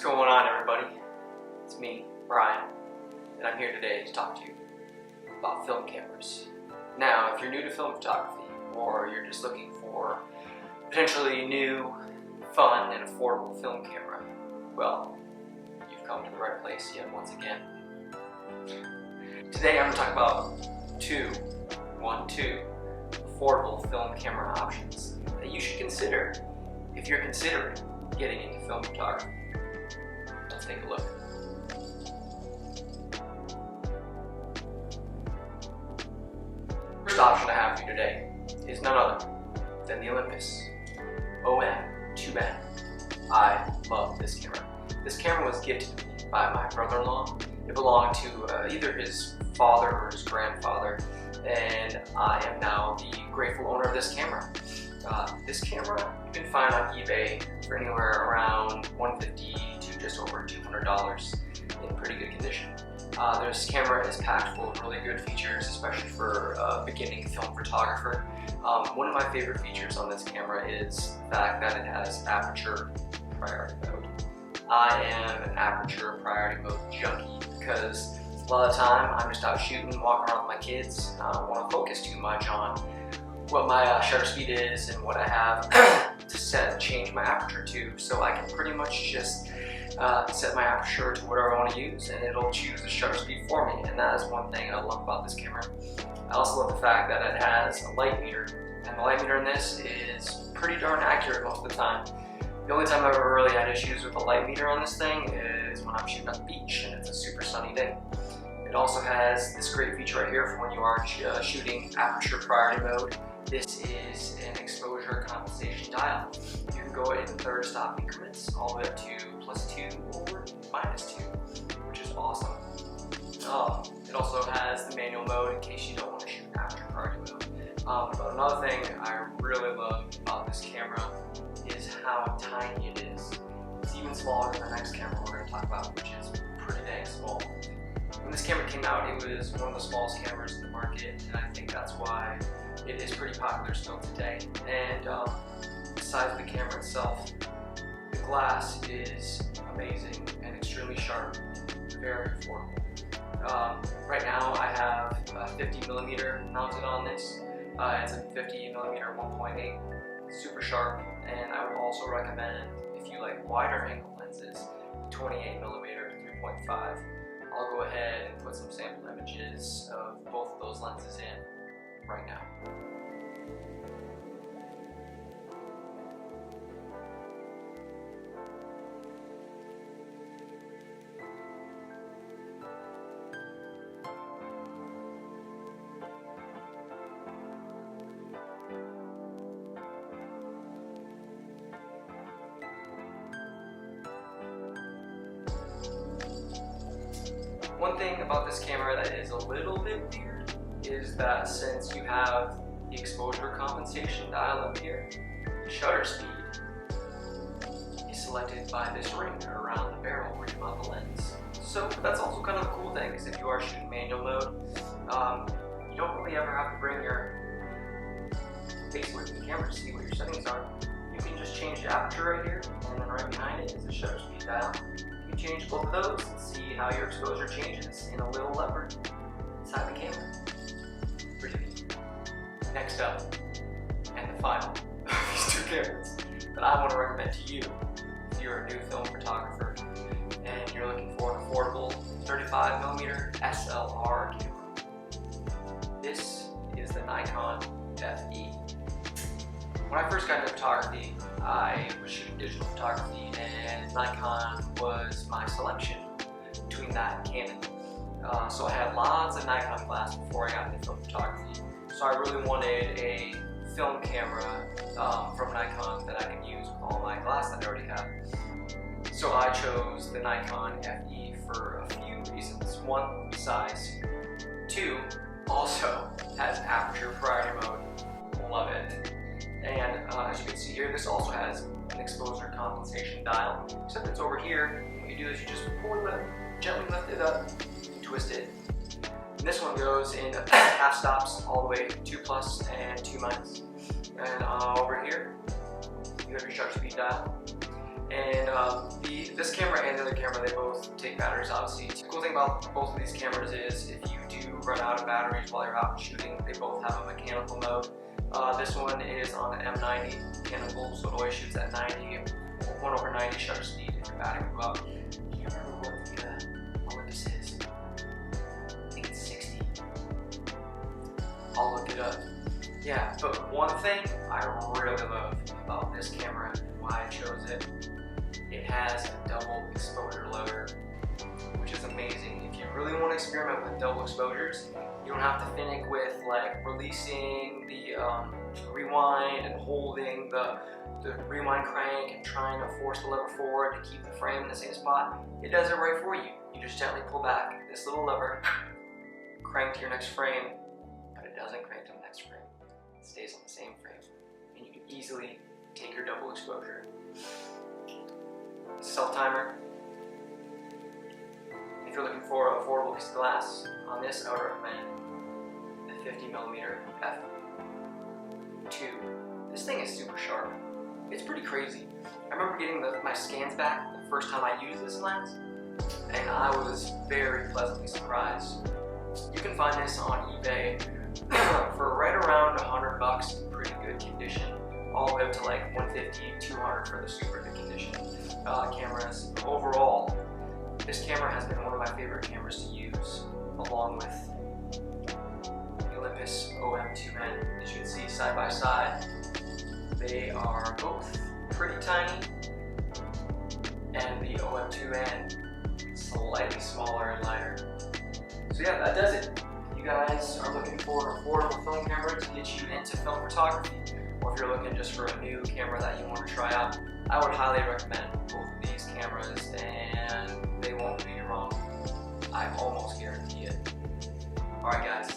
What's going on, everybody? It's me, Brian, and I'm here today to talk to you about film cameras. Now, if you're new to film photography, or you're just looking for potentially new, fun, and affordable film camera, well, you've come to the right place yet once again. Today I'm going to talk about two affordable film camera options that you should consider if you're considering getting into film photography. Let's take a look. First option I have for you today is none other than the Olympus OM-2n. I love this camera. This camera was gifted to me by my brother-in-law. It belonged to either his father or his grandfather, and I am now the grateful owner of this camera. This camera you can find on eBay for anywhere around $150 to just over $200 in pretty good condition. This camera is packed full of really good features, especially for a beginning film photographer. One of my favorite features on this camera is the fact that it has aperture priority mode. I am an aperture priority mode junkie because a lot of the time I'm just out shooting, walking around with my kids. I don't want to focus too much on what my shutter speed is and what I have to change my aperture to, so I can pretty much just set my aperture to whatever I want to use and it'll choose the shutter speed for me, and that is one thing I love about this camera. I also love the fact that it has a light meter, and the light meter in this is pretty darn accurate most of the time. The only time I've ever really had issues with the light meter on this thing is when I'm shooting at the beach and it's a super sunny day. It also has this great feature right here for when you are shooting aperture priority mode. This is an exposure compensation dial. You can go in third stop increments all the way up to +2 or -2, which is awesome. It also has the manual mode in case you don't want to shoot aperture priority mode. But another thing I really love about this camera is how tiny it is. It's even smaller than the next camera we're going to talk about, which is pretty dang small. When this camera came out, it was one of the smallest cameras in the market, and I think that's why it is pretty popular still today. And besides the camera itself, the glass is amazing and extremely sharp, very affordable. Right now I have a 50mm mounted on this. It's a 50mm 1.8, super sharp, and I would also recommend, if you like wider angle lenses, 28mm 3.5. I'll go ahead and put some sample images of both of those lenses in right now. One thing about this camera that is a little bit weird is that since you have the exposure compensation dial up here, the shutter speed is selected by this ring around the barrel where you mount the lens. So that's also kind of a cool thing, because if you are shooting manual mode, you don't really ever have to bring your face away from the camera to see what your settings are. You can just change the aperture right here, and then right behind it is the shutter speed dial. You can change both of those and see how your exposure changes in a little lever inside the camera. Pretty neat. Next up, and the final of these two cameras that I want to recommend to you if you're a new film photographer and you're looking for an affordable 35mm SLR camera. This is the Nikon FE. When I first got into photography, I was shooting digital photography, and Nikon was my selection between that and Canon. So I had lots of Nikon glass before I got into film photography. So I really wanted a film camera from Nikon that I could use with all my glass that I already had. So I chose the Nikon FE for a few reasons. One, size. Two, also has aperture priority mode. Love it. And as you can see here, this also has an exposure compensation dial, except it's over here. What you do is you just gently lift it up, twist it. And this one goes in half stops all the way 2+ and 2-. And over here, you have your shutter speed dial. And this camera and the other camera, they both take batteries, obviously. The cool thing about both of these cameras is if you do run out of batteries while you're out shooting, they both have a mechanical mode. This one is on an M90 mechanical, so it always shoots at 90, 1/90 shutter speed if your battery will go out. Do you remember what the Olympus is? I think it's 60. I'll look it up. Yeah, but one thing I really love about this camera and why I chose it, it has a double exposure loader, which is amazing. If you really want to experiment with double exposures, you don't have to finick with like releasing the rewind and holding the rewind crank and trying to force the lever forward to keep the frame in the same spot. It does it right for you. You just gently pull back this little lever, crank to your next frame, but it doesn't crank to the next frame. It stays on the same frame, and you can easily take your double exposure. Self-timer. If you're looking for an affordable piece of glass, on this I would recommend the 50mm f2. This thing is super sharp. It's pretty crazy. I remember getting my scans back the first time I used this lens, and I was very pleasantly surprised. You can find this on eBay for right around $100 in pretty good condition, all the way up to like $150, $200 for the super good condition cameras. Overall, this camera has been one of my favorite cameras to use, along with the Olympus OM-2n. As you can see side by side, they are both pretty tiny, and the OM-2n slightly smaller and lighter. So yeah, that does it. If you guys are looking for an affordable film camera to get you into film photography, or if you're looking just for a new camera that you want to try out, I would highly recommend both of these cameras, and they won't do you wrong. I almost guarantee it. Alright guys,